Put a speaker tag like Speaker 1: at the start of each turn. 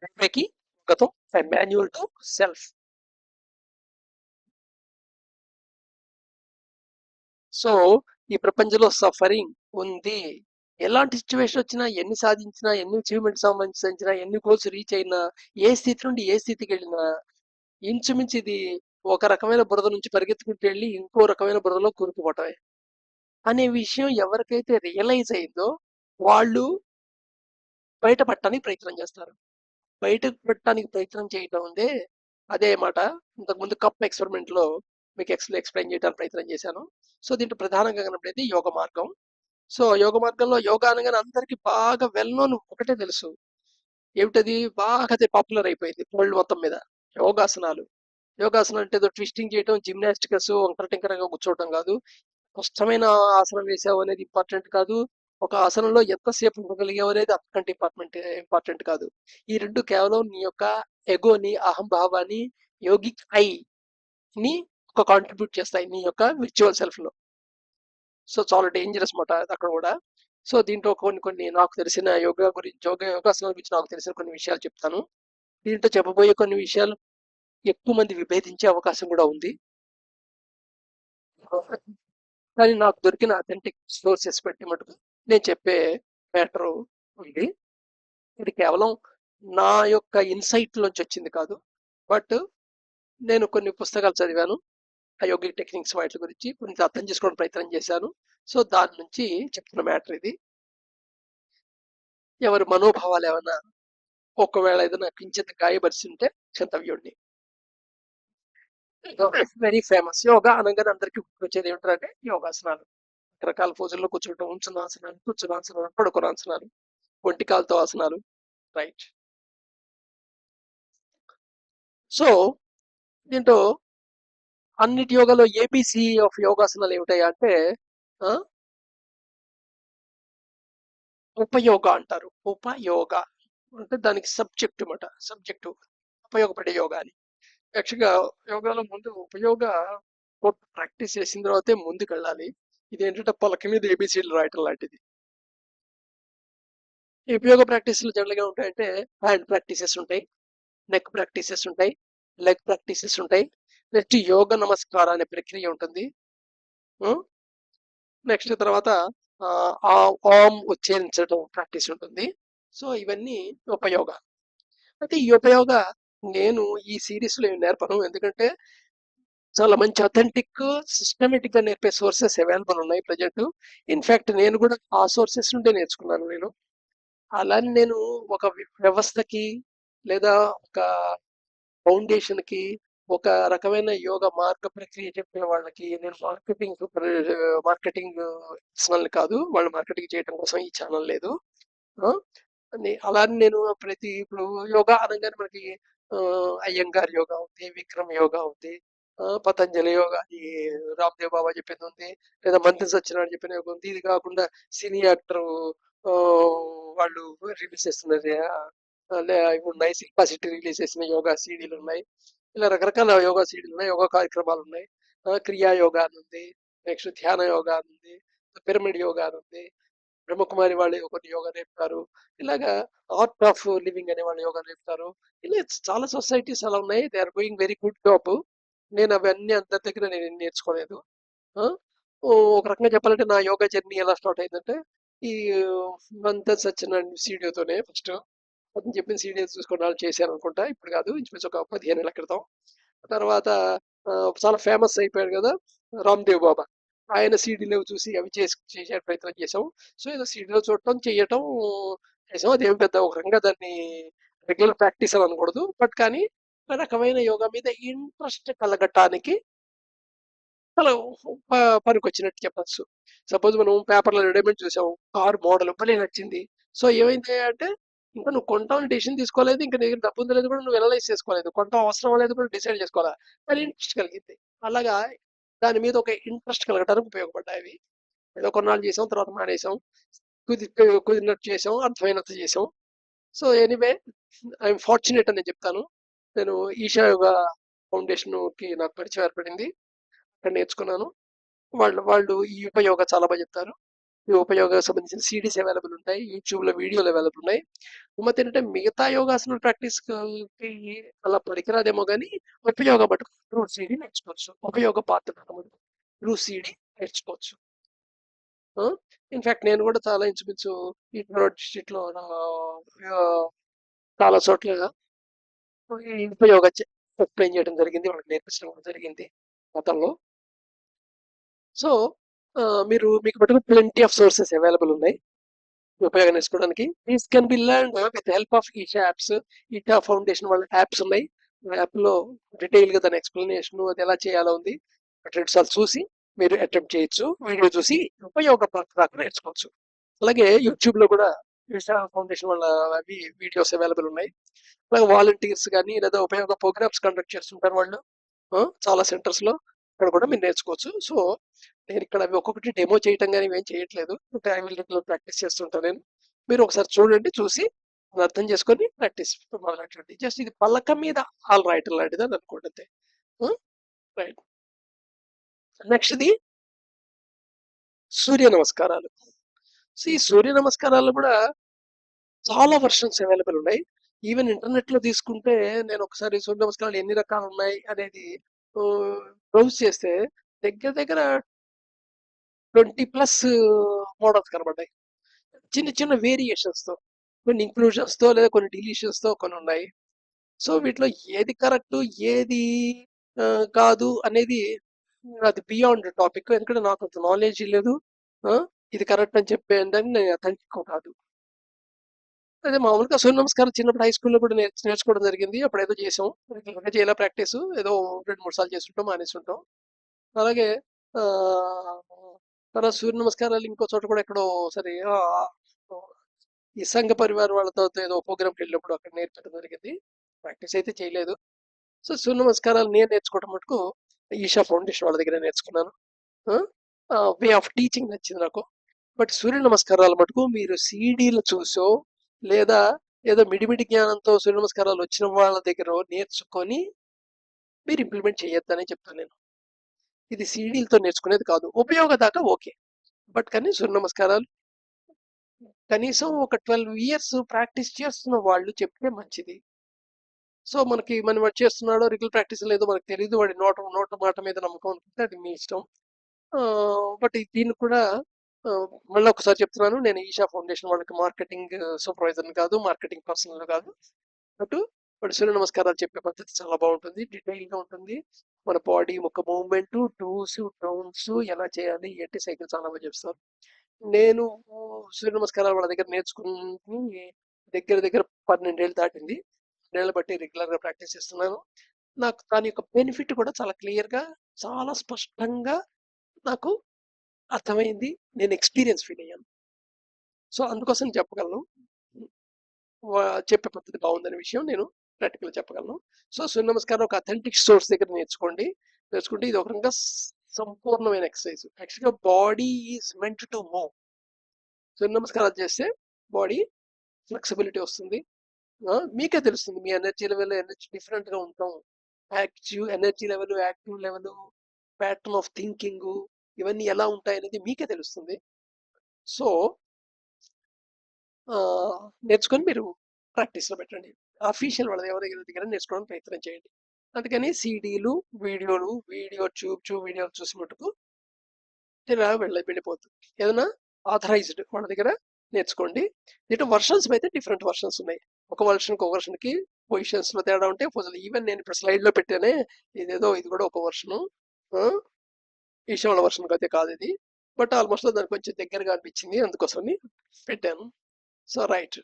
Speaker 1: రేపేకి గతం manual to self. So ఈ ప్రపంచంలో సఫరింగ్ ఉంది. ఎలాంటి సిచ్యువేషన్ వచ్చినా, ఎన్ని సాధించినా, ఎన్ని అచీవ్మెంట్ సంబంధించినా, ఎన్ని గోల్స్ రీచ్ అయినా, ఏ స్థితి నుండి ఏ స్థితికి వెళ్ళినా ఇంచుమించు ఇది ఒక రకమైన బురద నుంచి పరిగెత్తుకుంటూ వెళ్ళి ఇంకో రకమైన బురదలో కూరుకుపోవటమే అనే విషయం ఎవరికైతే రియలైజ్ అయిందో వాళ్ళు బయటపడటానికి ప్రయత్నం చేస్తారు. బయటకు పెట్టడానికి ప్రయత్నం చేయటం ఉందే అదే మాట ఇంతకుముందు కప్ ఎక్స్పెరిమెంట్ లో మీకు ఎక్స్ప్లెయిన్ చేయడానికి ప్రయత్నం చేశాను. సో దీంట్లో ప్రధానంగా కనపడేది యోగ మార్గం. సో యోగ మార్గంలో యోగా అనగానే అందరికి బాగా వెల్ నోన్ ఒకటే తెలుసు. ఏమిటది? బాగా పాపులర్ అయిపోయింది వరల్డ్ మొత్తం మీద. యోగాసనాలు. యోగాసనం అంటే ఏదో ట్విస్టింగ్ చేయటం, జిమ్నాస్టిక్స్, వంకర టింకరగా కూర్చోవటం కాదు. కష్టమైన ఆసనం వేసావు అనేది ఇంపార్టెంట్ కాదు. ఒక ఆసనంలో ఎంతసేపు ఉండగలిగావు అనేది అంతకంటే ఇంపార్టెంట్ కాదు. ఈ రెండు కేవలం నీ యొక్క ఎగోని, అహంభావాన్ని, యోగిక్ ఐ ని ఒక కాంట్రిబ్యూట్ చేస్తాయి నీ యొక్క విర్చువల్ సెల్ఫ్ లో. సో చాలా డేంజరస్ మాట అక్కడ కూడా. సో దీంట్లో కొన్ని నాకు తెలిసిన యోగా గురించి, యోగాసనాల గురించి నాకు తెలిసిన కొన్ని విషయాలు చెప్తాను. దీంట్లో చెప్పబోయే కొన్ని విషయాలు ఎక్కువ మంది విభేదించే అవకాశం కూడా ఉంది. కానీ నాకు దొరికిన అథెంటిక్ సోర్సెస్ పెట్టి మటుకు నేను చెప్పే మ్యాటర్ ఉంది. ఇది కేవలం నా యొక్క ఇన్సైట్ లోంచి వచ్చింది కాదు. బట్ నేను కొన్ని పుస్తకాలు చదివాను ఆ యోగిక్ టెక్నిక్స్ వాటి గురించి, కొంచెం అర్థం చేసుకోవడం ప్రయత్నం చేశాను. సో దాని నుంచి చెప్తున్న మ్యాటర్ ఇది. ఎవరి మనోభావాలు ఏమన్నా ఒకవేళ ఏదైనా కించిత్ గాయపరిచి ఉంటే క్షంతవ్యుడిని. Very famous. యోగా అనగానే అందరికీ వచ్చేది ఏమిటంటే యోగాసనాలు. రకరకాల పోజుల్లో కూర్చోవటం, ఉంచునాసనాలు, కూర్చునాసనాలు, పడుకునాసనాలు, ఒంటి కాలుతో ఆసనాలు. రైట్. సో దీంట్లో అన్నిటి యోగాలో ఏబిసి ఆఫ్ యోగాసనాలు ఏమిటాయి అంటే ఆ, ఉపయోగ అంటారు. ఉపయోగ అంటే దానికి సబ్జెక్ట్ అన్నమాట. సబ్జెక్టు ఉపయోగపడే యోగా అని. యాక్చువల్గా యోగాలో ముందు ఉపయోగ ప్రాక్టీస్ చేసిన తర్వాతే ముందుకు వెళ్ళాలి. ఇది ఏంటంటే పలక మీద ఏబిసిలు రాయటం లాంటిది. ఈ ఉపయోగ ప్రాక్టీస్లు జనరల్గా ఉంటాయంటే హ్యాండ్ ప్రాక్టీసెస్ ఉంటాయి, నెక్ ప్రాక్టీసెస్ ఉంటాయి, లెగ్ ప్రాక్టీసెస్ ఉంటాయి. నెక్స్ట్ యోగ నమస్కారం అనే ప్రక్రియ ఉంటుంది. నెక్స్ట్ తర్వాత ఆ ఆమ్ ఉచ్చరించడం ప్రాక్టీస్ ఉంటుంది. సో ఇవన్నీ ఉపయోగ. అయితే ఈ ఉపయోగ నేను ఈ సిరీస్ లో నేర్పను, ఎందుకంటే చాలా మంచి అథెంటిక్ సిస్టమేటిక్ గా నేర్పే సోర్సెస్ అవైలబుల్ ఉన్నాయి ప్రజెంట్. ఇన్ఫాక్ట్ నేను కూడా ఆ సోర్సెస్ నుండే నేర్చుకున్నాను. అలానే నేను ఒక వ్యవస్థకి లేదా ఒక ఫౌండేషన్ కి ఒక రకమైన యోగ మార్గ ప్రక్రియ చెప్పే వాళ్ళకి నేను మార్కెటింగ్ ఛానల్ కాదు, వాళ్ళు మార్కెటింగ్ చేయడం కోసం ఈ ఛానల్ లేదు. ఆ, అలానే నేను ఇప్పుడు యోగా అనగానే మనకి అయ్యంగార్ యోగా ఉంది, విక్రమ్ యోగా ఉంది, పతంజలి యోగా ఈ రామ్దేవ్ బాబా చెప్పింది ఉంది, లేదా మంత్రి సత్యనారాయణ చెప్పిన యోగా ఉంది. ఇది కాకుండా సినీ యాక్టర్ వాళ్ళు రిలీజ్ చేస్తున్నది ఇవి ఉన్నాయి. శిల్పా శెట్టి రిలీజ్ చేసిన యోగా సీడీలు ఉన్నాయి. ఇలా రకరకాల యోగా సీడీలు ఉన్నాయి, యోగా కార్యక్రమాలు ఉన్నాయి. క్రియా యోగా అని ఉంది, నెక్స్ట్ ధ్యాన యోగా అని ఉంది, పిరమిడ్ యోగా అని ఉంది, బ్రహ్మకుమారి వాళ్ళు ఒకటి యోగా నేర్పుతారు. ఇలాగా ఆర్ట్ ఆఫ్ లివింగ్ అనే వాళ్ళు యోగా నేర్పుతారు. ఇలా చాలా సొసైటీస్ అలా ఉన్నాయి. They are doing very good job. నేను అవన్నీ అందరి దగ్గర నేను నేర్చుకోలేదు. ఆ, ఒక రకంగా చెప్పాలంటే నా యోగా జర్నీ ఎలా స్టార్ట్ అయిందంటే ఈ మంత సత్యనారాయణ సీడియోతోనే ఫస్ట్. అతను చెప్పిన సీడీఎస్ చూసుకొని వాళ్ళు చేశాను అనుకుంటా, ఇప్పుడు కాదు, ఇంచుమించు ఒక 15 ఏళ్ల క్రితం. తర్వాత చాలా ఫేమస్ అయిపోయాడు కదా రామ్దేవ్ బాబా. ఆయన సీడీలో చూసి అవి చేసే ప్రయత్నం చేసాం. సో ఏదో సీడీలో చూడటం, చేయటం చేసాం. అదేం పెద్ద ఒక రకంగా దాన్ని రెగ్యులర్ ప్రాక్టీస్ అని అనకూడదు, బట్ కానీ ఒక రకమైన యోగా మీద ఇంట్రెస్ట్ కలగటానికి చాలా పనికొచ్చినట్టు చెప్పచ్చు. సపోజ్ మనం పేపర్లో రెడీమేడ్ చూసాం, కార్ మోడల్ భలే నచ్చింది. సో ఏమైంది అంటే ఇంకా నువ్వు కొంటాం డెసిషన్ తీసుకోలేదు, ఇంకా నీ దగ్గర డబ్బు ఉంది లేదు కూడా నువ్వు అనలైజ్ చేసుకోలేదు, కొంటాం అవసరం లేదు కూడా డిసైడ్ చేసుకోవాలా. కానీ ఇంట్రెస్ట్ కలిగింది. అలాగా దాని మీద ఒక ఇంట్రెస్ట్ కలగడానికి ఉపయోగపడ్డాయి అవి. ఏదో కొన్నాళ్ళు చేసాం, తర్వాత మానేసాం, కుదిరినట్టు చేసాం, అర్థమైనంత చేసాం. సో ఎనీవే ఐఎమ్ ఫార్చునేట్ అని నేను చెప్తాను. నేను ఈషా యోగా ఫౌండేషన్ కి నాకు పరిచయం ఏర్పడింది, అక్కడ నేర్చుకున్నాను. వాళ్ళు వాళ్ళు ఈ ఉపయోగ చాలా బాగా చెప్తారు. ఈ ఉపయోగానికి సంబంధించిన సీడీస్ అవైలబుల్ ఉంటాయి. యూట్యూబ్‌లో వీడియోలు అవైలబుల్ ఉన్నాయి. గమ్మత్తు ఏంటంటే మిగతా యోగాసనాల ప్రాక్టీస్‌కి అలా పనికిరాదేమో గానీ, ఉపయోగ మటుకు త్రూ సీడీ నేర్చుకోవచ్చు. ఉపయోగ పార్ట్ మటుకు త్రూ సీడీ నేర్చుకోవచ్చు. ఆ! ఇన్‌ఫాక్ట్ నేను గూడా చాలా ఇంచుమించు ఈ ధర్వాడ్ డిస్ట్రిక్ట్‌లో చాలా చోట్ల ఈ ఉపయోగ ఎక్స్‌ప్లెయిన్ చేయడం జరిగింది. వాళ్ళకి నేర్పించడం కూడా జరిగింది గతంలో. సో, మీకు మటుకు ప్లెంటీ ఆఫ్ సోర్సెస్ అవైలబుల్ ఉన్నాయి. ఉపయోగం నేర్చుకోవడానికి. These can be learned with help of Isha apps. Isha foundation వాళ్ళ యాప్స్ ఉన్నాయి. ఆ యాప్‌లో డీటెయిల్‌గా దాని ఎక్స్‌ప్లనేషన్ అది ఎలా చేయాలో ఉంది. 2 సార్లు చూసి మీరు అటెంప్ట్ చేయొచ్చు. వీడియో చూసి ఉపయోగపడక నేర్చుకోవచ్చు. అలాగే యూట్యూబ్‌లో కూడా ఈషా ఫౌండేషన్ వాళ్ళ వీడియోస్ అవైలబుల్ ఉన్నాయి. అలాగే వాలంటీర్స్ గానీ లేదా ఉపయోగ ప్రోగ్రామ్స్ కండక్ట్ చేస్తుంటారు వాళ్ళు. చాలా సెంటర్స్‌లో అక్కడ కూడా మీరు నేర్చుకోవచ్చు. సో, నేను ఇక్కడ అవి ఒక్కొక్కటి డెమో చేయటం గాని ఇవేం చేయట్లేదు. ఐ విల్ రెగ్యులర్ ప్రాక్టీస్ చేస్తుంటా నేను. మీరు ఒకసారి చూడండి. చూసి అది అర్థం చేసుకొని ప్రాక్టీస్ మొదలెట్టండి. జస్ట్ ఇది పలక మీద ఆల్ రాయటం లాంటిదని అనుకోండి అంతే. హ్మ్. రైట్. నెక్స్ట్‌ది సూర్య నమస్కారాలు. సో, ఈ సూర్య నమస్కారాలు కూడా చాలా వెర్షన్స్ అవైలబుల్ ఉన్నాయి. ఈవెన్ ఇంటర్నెట్‌లో తీసుకుంటే నేను ఒకసారి సూర్య నమస్కారాలు ఎన్ని రకాలు ఉన్నాయి అనేది బ్రౌజ్ చేస్తే దగ్గర దగ్గర 20 ప్లస్ మోడల్స్ కనబడ్డాయి. చిన్న చిన్న వేరియేషన్స్‌తో. కొన్ని ఇంక్లూజన్స్‌తో లేదా కొన్ని డిలీషన్స్‌తో కొన్ని ఉన్నాయి. సో, వీటిలో ఏది కరెక్ట్, ఏది కాదు అనేది అది బియాండ్ టాపిక్. ఎందుకంటే నాకు అంత నాలెడ్జ్ లేదు. ఆ! ఇది కరెక్ట్ అని చెప్పేదాన్ని నేను అథెంటిక్ కాదు. అదే మామూలుగా సూర్య నమస్కారం చిన్నప్పుడు హై స్కూల్‌లో కూడా నేర్చుకోవడం జరిగింది. అప్పుడేదో చేసాం. రెగ్యులర్‌గా చేయలే ప్రాక్టీసు. ఏదో 2, 3 సార్లు చేసుంటాం, మానేసుంటాం. అలాగే ఆహ్, తర్వాత సూర్య నమస్కారాలు ఇంకో చోట కూడా ఎక్కడో సరే ఈ సంఘ పరివార్ వాళ్ళతో ఏదో ప్రోగ్రామ్‌కి వెళ్ళినప్పుడు అక్కడ నేర్పించడం జరిగింది. ప్రాక్టీస్ అయితే చేయలేదు. సో, సూర్య నమస్కారాలు నేను నేర్చుకోవడం మటుకు ఈషా ఫౌండేషన్ వాళ్ళ దగ్గర నేర్చుకున్నాను. వే ఆఫ్ టీచింగ్ నచ్చింది నాకు. బట్ సూర్య నమస్కారాలు మటుకు మీరు సీడీలు చూసో లేదా ఏదో మిడిమిడి జ్ఞానంతో సూర్య నమస్కారాలు వచ్చిన వాళ్ళ దగ్గర నేర్చుకొని మీరు ఇంప్లిమెంట్ చేయొద్దనే చెప్తాను నేను. ఇది సీడీలతో నేర్చుకునేది కాదు. ఉపయోగ దాకా ఓకే. బట్ కానీ సూర్య నమస్కారాలు కనీసం ఒక 12 ఇయర్స్ ప్రాక్టీస్ చేస్తున్న వాళ్ళు చెప్తే మంచిది. సో, మనం వాడు చేస్తున్నాడో రెగ్యులర్ ప్రాక్టీస్ లేదో మనకు తెలీదు. వాడి నోట నోట మాట మీద నమ్మకం అనుకుంటే అది మీ ఇష్టం. బట్ దీన్ని కూడా మళ్ళీ ఒకసారి చెప్తున్నాను. నేను ఈషా ఫౌండేషన్ వాళ్ళకి మార్కెటింగ్ సూపర్వైజర్‌ని కాదు. మార్కెటింగ్ పర్సన్‌ని కాదు. బట్ వాడు సూర్య నమస్కారాలు చెప్పే పద్ధతి చాలా బాగుంటుంది. డీటెయిల్‌గా ఉంటుంది. మన బాడీ ఒక మూవ్‌మెంట్, డూస్, డోంట్స్ ఎలా చేయాలి, ఏంటి సైకిల్ చాలా బాగా చెప్తారు. నేను సూర్య నమస్కారాలు వాళ్ళ దగ్గర నేర్చుకుని దగ్గర దగ్గర 12 ఏళ్ళు దాటింది. 12 ఏళ్లు బట్టి రెగ్యులర్‌గా ప్రాక్టీస్ చేస్తున్నాను. నాకు దాని యొక్క బెనిఫిట్ కూడా చాలా క్లియర్‌గా, చాలా స్పష్టంగా నాకు అర్థమైంది. నేను ఎక్స్‌పీరియన్స్ ఫీల్ అయ్యాను. సో, అందుకోసం చెప్పగలను. చెప్పే పద్ధతి బాగుందనే విషయం నేను ప్రాక్టికల్‌గా చెప్పగలను. సో, సూర్య నమస్కారం ఒక అథెంటిక్ సోర్స్ దగ్గర నేర్చుకోండి. నేర్చుకుంటే ఇది ఒక రకంగా సంపూర్ణమైన ఎక్సర్‌సైజ్. యాక్చువల్‌గా body is meant to move. సూర్య నమస్కారాలు చేస్తే బాడీ ఫ్లెక్సిబిలిటీ వస్తుంది. మీకే తెలుస్తుంది. మీ ఎనర్జీ డిఫరెంట్‌గా ఉంటాం. Energy level, active level, pattern of thinking ఇవన్నీ ఎలా ఉంటాయనేది మీకే తెలుస్తుంది. సో, నేర్చుకొని మీరు ప్రాక్టీస్‌లో పెట్టండి. అఫీషియల్ వాళ్ళ ఎవరి దగ్గర నేర్చుకోవడానికి ప్రయత్నం చేయండి. అందుకని సీడీలు, వీడియో వీడియోలు చూసి మటుకు ఇలా వెళ్ళిపోతుంది. ఏదైనా ఆథరైజ్డ్ వాళ్ళ దగ్గర నేర్చుకోండి. దీంట్లో వర్షన్స్ అయితే డిఫరెంట్ వర్షన్స్ ఉన్నాయి. ఒక వర్షన్‌కి ఒక వర్షన్‌కి పొజిషన్స్‌లో తేడా ఉంటే ఈవెన్ నేను ఇప్పుడు స్లైడ్‌లో పెట్టానే ఇది కూడా ఒక వర్షను. ఆహ్, ఈషా వాళ్ళ వర్షన్ అయితే కాదు ఇది. బట్ ఆల్మోస్ట్ దానికి కొంచెం దగ్గరగా అనిపించింది. అందుకోసమని పెట్టాను. So, right.